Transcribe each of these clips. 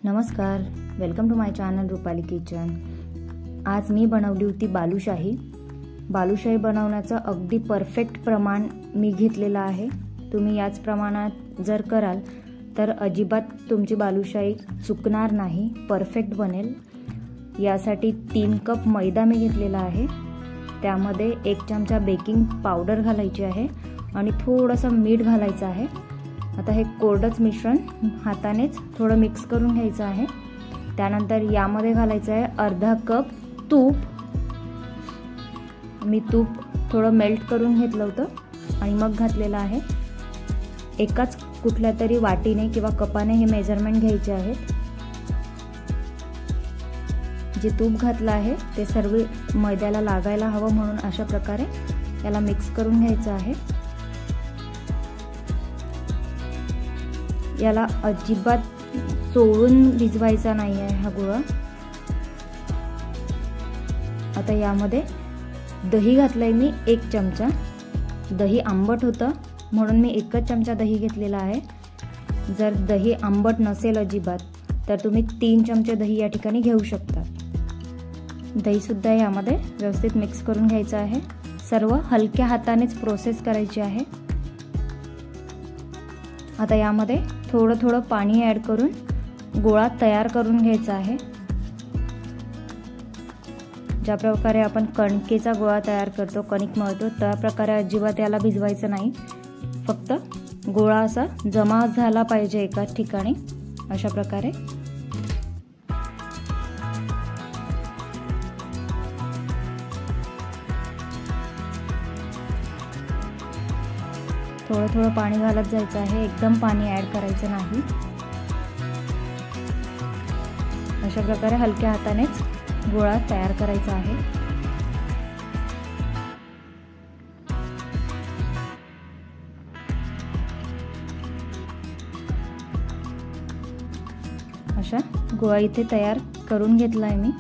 नमस्कार, welcome to my channel Rupali kitchen. आज मी बनवली होती बालुशाही। बालुशाही बनवण्याचं अगदी परफेक्ट प्रमाण मी घेतलेलं आहे। तुम्ही याच प्रमाणात जर कराल तर अजिबात तुमची बालुशाही चुकणार नाही, परफेक्ट बनेल। यासाठी 3 कप मैदा मी घेतलेला आहे। त्यामध्ये 1 चमचा बेकिंग पावडर घालायची आहे आणि थोडंसं मीठ घालायचं आहे। आता हे कोरडच मिश्रण हातानेच थोडं मिक्स करून घ्यायचं आहे। त्यानंतर यामध्ये घालायचं आहे अर्धा कप तूप। मी तूप थोडं मेल्ट करून घेतलं होतं आणि मग घातलेलं आहे। एकाच कुठल्या तरी वाटीने किंवा कपाने हे मेजरमेंट घ्यायचे आहेत। जे तूप घातलं आहे ते सर्व मैद्याला लागायला हवं, म्हणून अशा प्रकारे याला मिक्स करून घ्यायचं आहे। याला अजिबात चोळून भिजवायचा नाही आहे हा गोळा। आता यामध्ये दही घातलंय मी 1 चमचा। दही आंबट होतं म्हणून मी 1च चमचा दही घेतलेला आहे। जर दही आंबट नसेल अजिबात तर तुम्ही 3 चमचे दही या ठिकाणी घेऊ शकता। दही सुद्धा यामध्ये व्यवस्थित मिक्स करून घ्यायचं आहे। सर्व हलक्या हातानेच प्रोसेस करायची आहे। आता यामध्ये थोडं थोडं पाणी ॲड करून गोळा तयार करून घ्यायचा आहे। ज्या प्रकारे आपण कणकेचा गोळा तयार करतो, कणिक मळतो, त्या प्रकारे अजिबात याला भिजवायचं नाही। फक्त गोळा असा जमा झाला पाहिजे एकाच ठिकाणी, अशा प्रकारे। थोडं थोडं पाणी घालत जायचं आहे, एकदम पाणी ॲड करायचं नाही। अशा प्रकारे हलक्या हातानेच गोळा तयार करायचा आहे। अशा गोळा इथे तयार करून घेतला आहे मी।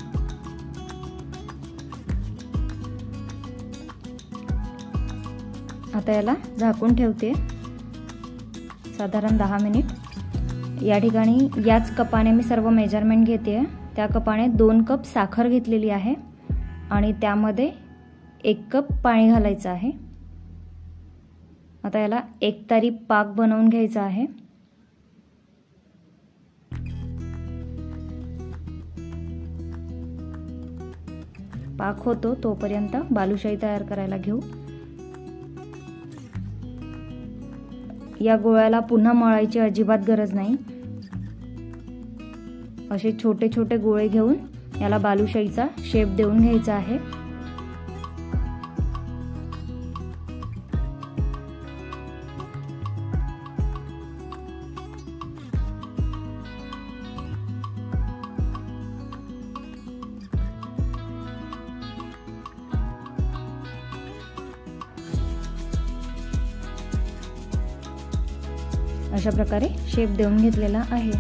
आता याला झाकून ठेवते साधारण 10 मिनिट। या ठिकाणी याच कपाने मी सर्व मेजरमेंट घेते। त्या कपाने 2 कप साखर घेतलेली आहे आणि त्यामध्ये 1 कप पाणी घालायचं आहे। आता याला एकतारी पाक बनवून घ्यायचा आहे। पाक होतो तोपर्यंत बालुशाही तयार करायला घेऊ। या गोळ्याला पुन्हा मळायची अजिबात गरज नाही। असे छोटे छोटे गोळे घेऊन याला बालुशाहीचा शेप देऊन घ्यायचा आहे। अशा प्रकारे शेप देऊन घेतलेला आहे।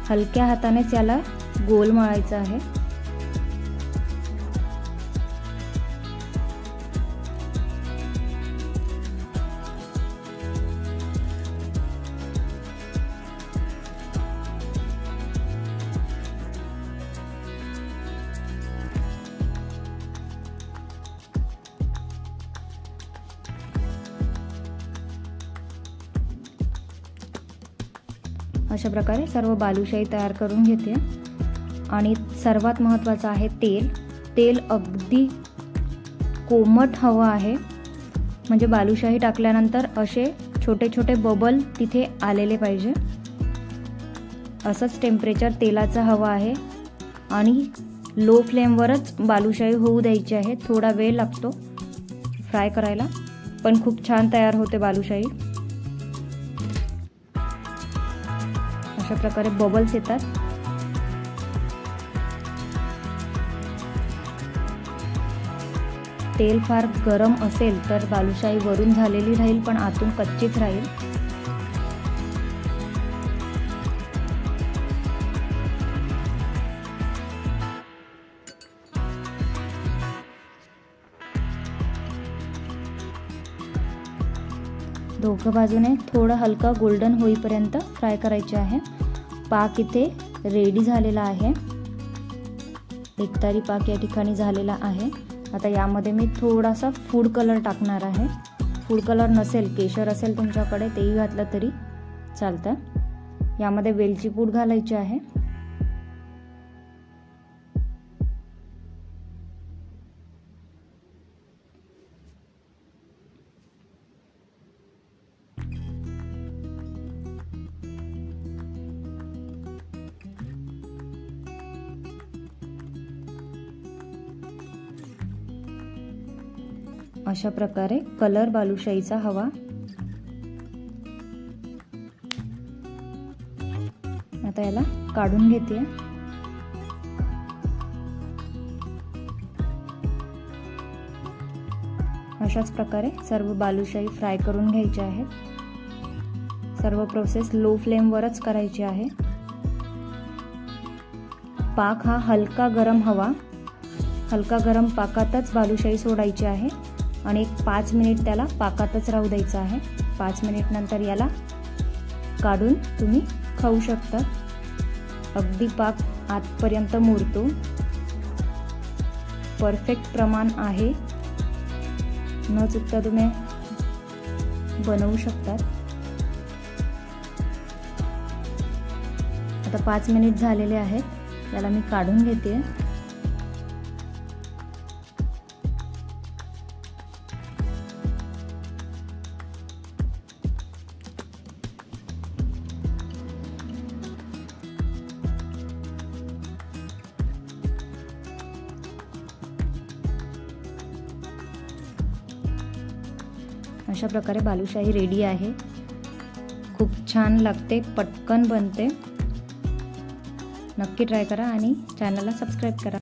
हलक्या हातानेच याला गोल मळायचा आहे। अशा प्रकारे सर्व बालुशाही तयार करून घेते। आणि सर्वात महत्त्वाचं आहे तेल। तेल अगदी कोमट हवं आहे, म्हणजे बालुशाही टाकल्यानंतर असे छोटे छोटे बबल तिथे आलेले पाहिजे। असंच टेम्परेचर तेलाचं हवं आहे आणि लो फ्लेमवरच बालुशाही होऊ द्यायची आहे। थोडा वेळ लागतो फ्राय करायला, पण खूप छान तयार होते बालुशाही। अशा प्रकारे बबल्स येतात। तेल फार गरम असेल तर बालुशाही वरून झालेली राहील पण आतून कच्चीच राहील। दोघं बाजूने थोडं हलका गोल्डन होईपर्यंत फ्राय करायचे आहे। पाक इथे रेडी झालेला आहे, एकतारी पाक या ठिकाणी झालेला आहे। आता यामध्ये मी थोडासा फूड कलर टाकणार आहे। फूड कलर नसेल, केशर असेल तुमच्याकडे तेही घातलं तरी चालतं। यामध्ये वेलची पूड घालायची आहे। अशा प्रकारे कलर बालुशाहीचा हवा। आता याला काढून घेते। अशाच प्रकारे सर्व बालुशाही फ्राय करून घ्यायचे आहेत। सर्व प्रोसेस लो फ्लेम वरच करायची आहे। पाक हा हलका गरम हवा, हलका गरम पाकातच बालुशाही सोडायची आहे आणि 5 मिनिट त्याला पाकातच राहू द्यायचं आहे। 5 मिनिट नंतर याला काढून तुम्ही खाऊ शकता। अगदी पाक आतपर्यंत मुरतो, परफेक्ट प्रमाण आहे, न चुकता तुम्ही बनवू शकता। आता 5 मिनिट झालेले आहेत, याला मी काढून घेते। अशा प्रकारे बालुशाही रेडी आहे। खूप छान लागते, पटकन बनते। नक्की ट्राय करा आणि चॅनलला सबस्क्राइब करा।